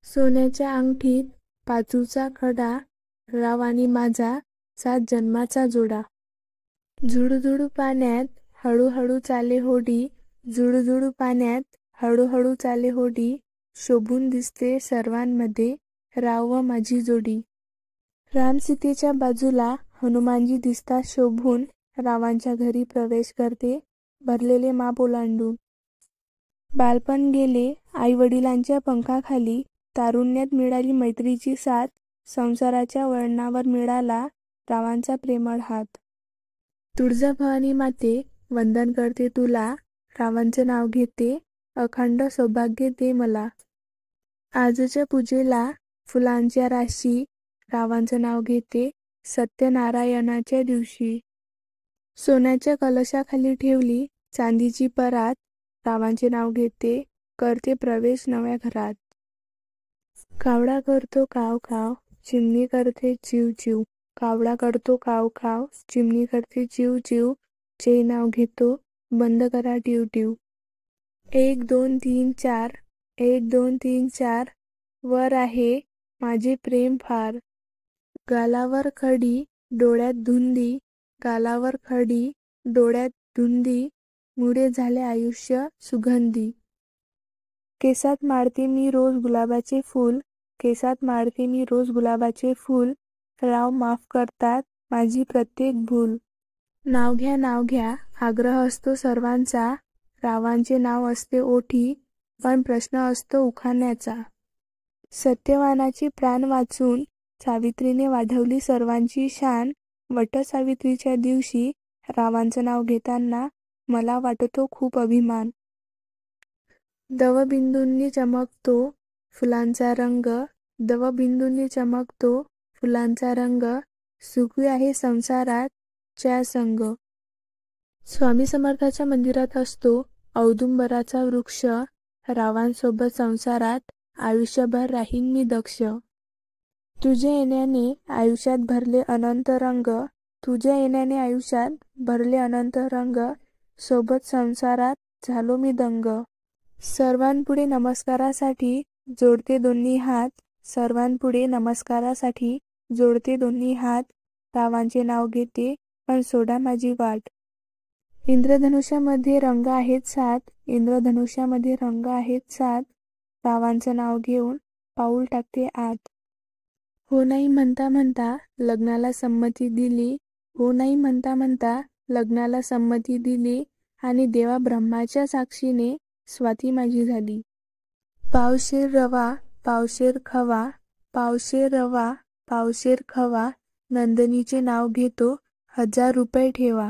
सोन्याच्या अंगठीत पाचूचा खडा, राव आणि माझा 7 जन्माचा जोडा. झुडूझुडू पाण्यात हळूहळू चाले होडी, झुडूझुडू पाण्यात हळूहळू चाले होडी, शोभून दिसते सर्वांमध्ये राव व माझी जोडी. रामसीतेच्या बाजूला हनुमानजी दिसतात शोभून, रावांच्या घरी प्रवेश करते भरलेले माप ओलांडून. बालपण गेले आईवडिलांच्या पंखाखाली, तारुण्यात मिळाली मैत्रीची साथ, संसाराच्या वळणावर मिळाला रावांचा प्रेमळ हात. तुळजाभवानी माते वंदन करते तुला, रावांचे नाव घेते अखंड सौभाग्य दे मला. आजच्या पूजेला फुलांच्या राशी, रावांचं नाव घेते सत्यनारायणाच्या दिवशी. सोन्याच्या कलशाखाली ठेवली चांदीची परात, रावांचे नाव घेते करते प्रवेश नव्या घरात. कावळा करतो काव काव, चिमणी करते चिव चिव, कावळा करतो काव काव, चिमणी करते चिव चिव, चे नाव घेतो बंद करा टिव टिव. 1 2 3 4, 1 2 3 4, वर आहे माझे प्रेम फार. गालावर खडी डोळ्यात धुंदी, गालावर खडी डोळ्यात धुंदी, मुळे झाले आयुष्य सुगंधी. केसात माळते मी रोज गुलाबाचे फूल, केसात माळते मी रोज गुलाबाचे फूल, राव माफ करतात माझी प्रत्येक भूल. नाव घ्या आग्रह असतो सर्वांचा, रावांचे नाव असते ओठी पण प्रश्न असतो उखाण्याचा. सत्यवानाची प्राण वाचून सावित्रीने वाढवली सर्वांची शान, वटसावित्रीच्या दिवशी रावांचं नाव घेताना मला वाटतो खूप अभिमान. दवबिंदूंनी चमकतो फुलांचा रंग, दवबिंदूंनी चमकतो फुलांचा रंग, सुखी आहे संसारात च्या संग. स्वामी समर्थाच्या मंदिरात असतो औदुंबराचा वृक्ष, रावांसोबत संसारात आयुष्यभर राहीन मी दक्ष. तुझ्या येण्याने आयुष्यात भरले अनंत रंग, तुझ्या येण्याने आयुष्यात भरले अनंत रंग, सोबत संसारात झालो मी दंग. सर्वांपुढे नमस्कारासाठी जोडते दोन्ही हात, सर्वांपुढे नमस्कारासाठी जोडते दोन्ही हात, रावांचे नाव घेते पण सोडा माझी वाट. इंद्रधनुष्यामध्ये रंग आहेत 7, इंद्रधनुष्यामध्ये रंग आहेत 7, रावांचं नाव घेऊन पाऊल टाकते आत. हो नाही म्हणता म्हणता लग्नाला संमती दिली, हो नाही म्हणता म्हणता लग्नाला संमती दिली, आणि देवा ब्रह्माच्या साक्षीने स्वाती माझी झाली. पावशेर रवा पावशेर खवा, पावशेर रवा पावशेर खवा, नंदिनीचे नाव घेतो 1000 रुपये ठेवा.